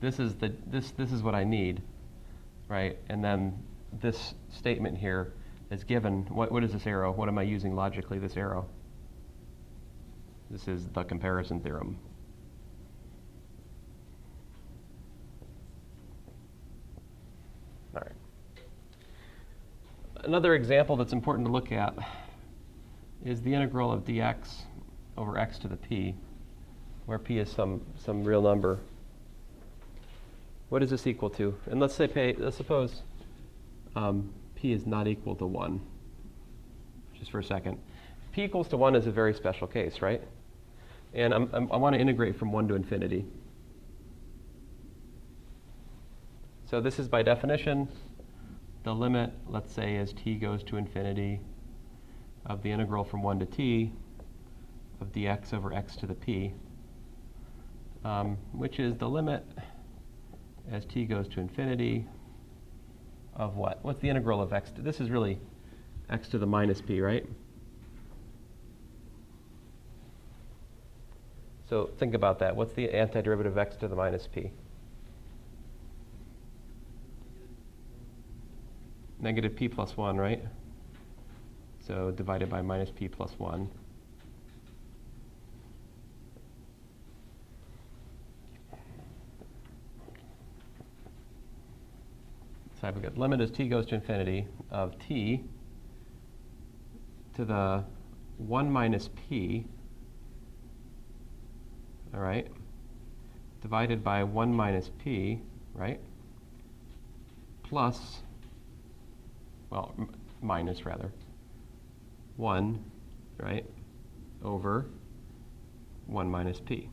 this is what I need, right? And then this statement here is given. What is this arrow? What am I using logically, this arrow? This is the comparison theorem. All right. Another example that's important to look at is the integral of dx over x to the p, where p is some real number. What is this equal to? And let's suppose p is not equal to 1, just for a second. P equals to 1 is a very special case, right? And I want to integrate from 1 to infinity. So this is by definition the limit, let's say, as t goes to infinity of the integral from 1 to t of dx over x to the p, which is the limit as t goes to infinity of what? What's the integral of x? This is really x to the minus p, right? So think about that. What's the antiderivative of x to the minus p? Negative p plus 1, right? So divided by minus p plus 1. So I've got limit as t goes to infinity of t to the 1 minus p, all right, divided by 1 minus p, right, plus, well, minus rather, 1, right, over 1 minus p.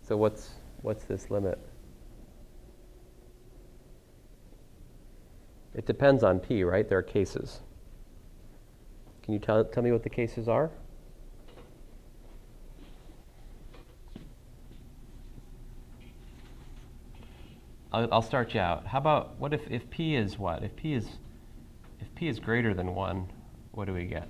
So what's this limit? It depends on p, right? There are cases. Can you tell me what the cases are? I'll start you out. How about what if p is what? If p is greater than 1, what do we get?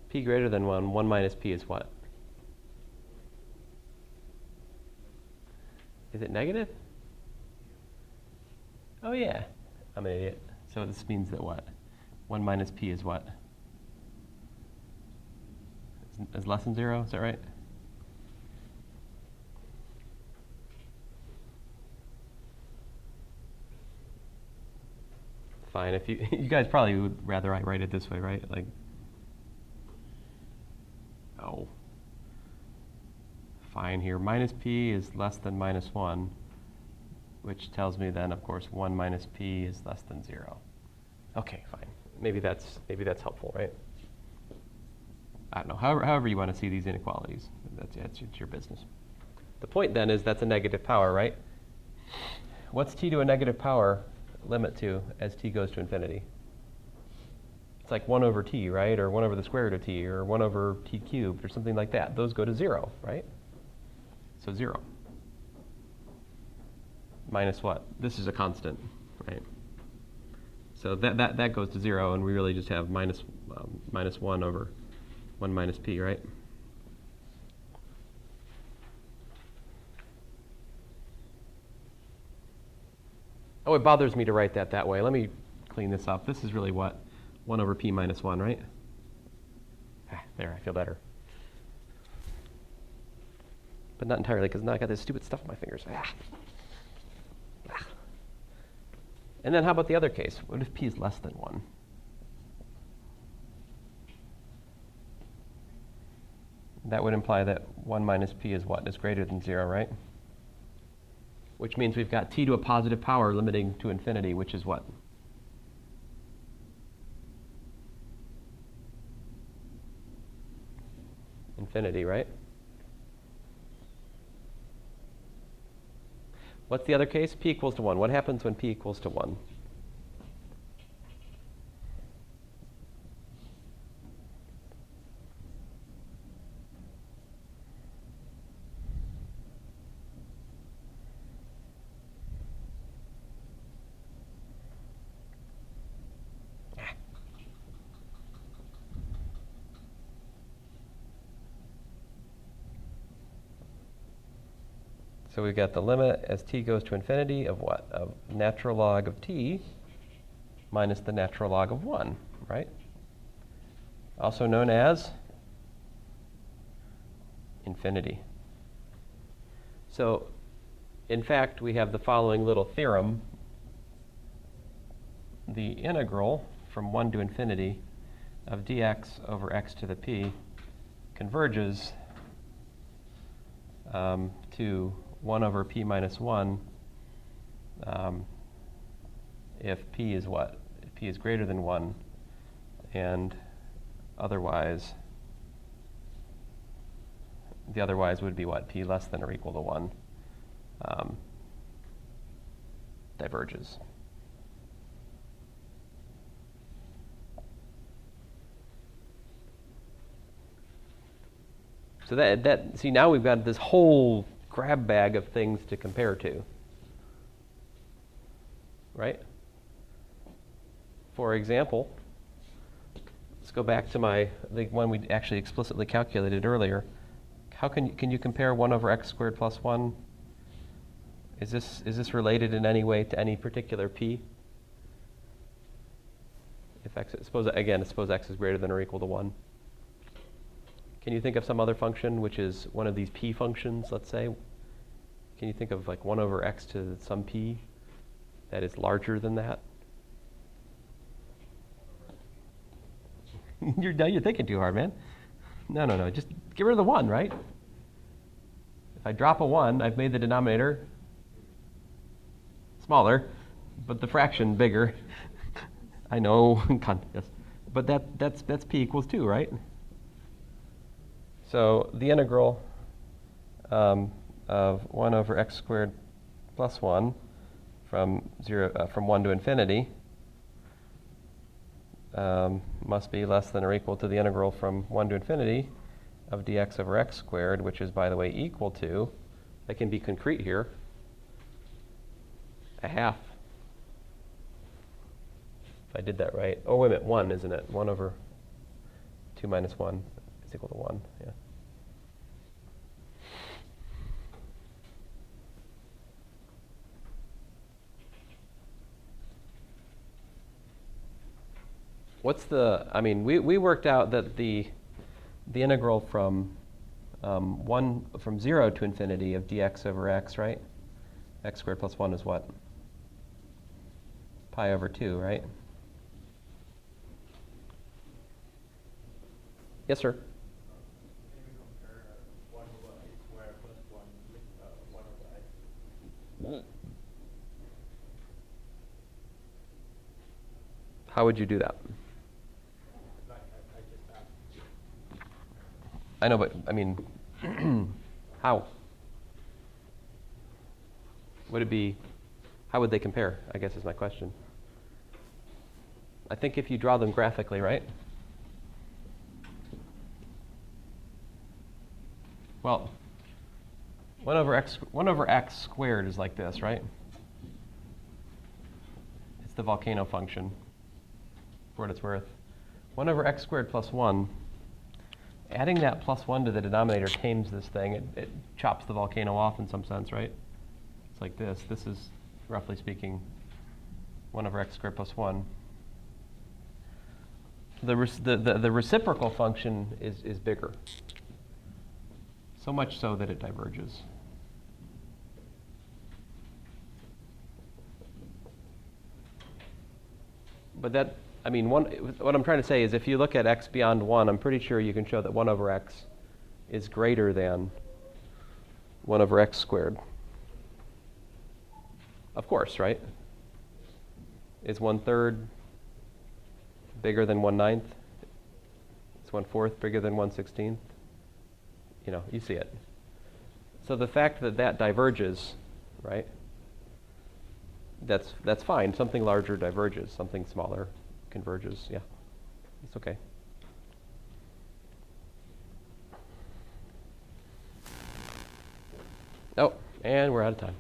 P greater than 1, 1 minus p is what? Is it negative? Oh yeah, I'm an idiot. So this means that what? 1 minus p is what? Is less than 0, is that right? Fine, if you guys probably would rather I write it this way, right? Like, oh. Fine here, minus p is less than minus 1, which tells me then, of course, 1 minus p is less than 0. Okay, fine. Maybe that's helpful, right? I don't know. However you want to see these inequalities, it's your business. The point then is that's a negative power, right? What's t to a negative power limit to as t goes to infinity? It's like 1 over t, right? Or 1 over the square root of t, or 1 over t cubed, or something like that. Those go to 0, right? So 0. Minus what? This is a constant, right? So that goes to 0, and we really just have minus 1 over 1 minus p, right? Oh, it bothers me to write that way. Let me clean this up. This is really what? 1 over p minus 1, right? There, I feel better. But not entirely, because now I got this stupid stuff on my fingers. And then how about the other case? What if p is less than 1? That would imply that 1 minus p is what? Is greater than 0, right? Which means we've got t to a positive power limiting to infinity, which is what? Infinity, right? What's the other case? P equals to 1. What happens when P equals to 1? So we've got the limit as t goes to infinity of what? Of natural log of t minus the natural log of 1, right? Also known as infinity. So, in fact, we have the following little theorem. The integral from 1 to infinity of dx over x to the p converges to 1 over p minus 1 if p is what? If p is greater than 1, and otherwise, the otherwise would be what? P less than or equal to 1 diverges. So see, now we've got this whole grab bag of things to compare to, right? For example, let's go back to the one we actually explicitly calculated earlier. How can you compare 1 over x squared plus 1? Is this related in any way to any particular p? If x, suppose x is greater than or equal to 1. Can you think of some other function which is one of these p functions, let's say? Can you think of like 1 over x to some p that is larger than that? You're thinking too hard, man. No. Just get rid of the 1, right? If I drop a 1, I've made the denominator smaller, but the fraction bigger. I know, yes. But that's p equals 2, right? So the integral of 1 over x squared plus 1 from 1 to infinity must be less than or equal to the integral from 1 to infinity of dx over x squared, which is, by the way, equal to, I can be concrete here, a half. If I did that right. Oh, wait a minute, 1, isn't it? 1 over 2 minus 1 is equal to 1, yeah. We worked out that the integral from 0 to infinity of dx over x, right? X squared plus 1 is what? Pi over 2, right? Yes, sir? Maybe compare 1 over x squared plus 1 with 1 over x. How would you do that? Like I just asked. I know, but how? Would it be, how would they compare, I guess is my question. I think if you draw them graphically, right? Well, 1 over x squared is like this, right? It's the volcano function, for what it's worth. 1 over x squared plus 1, adding that plus 1 to the denominator tames this thing. It chops the volcano off in some sense, right? It's like this. This is, roughly speaking, 1 over x squared plus 1. The reciprocal function is bigger. So much so that it diverges. But what I'm trying to say is if you look at x beyond 1, I'm pretty sure you can show that 1 over x is greater than 1 over x squared. Of course, right? Is 1/3 bigger than 1/9? Is 1/4 bigger than 1/16? You see it. So the fact that diverges, right, that's fine. Something larger diverges. Something smaller converges. Yeah, it's okay. Oh, and we're out of time.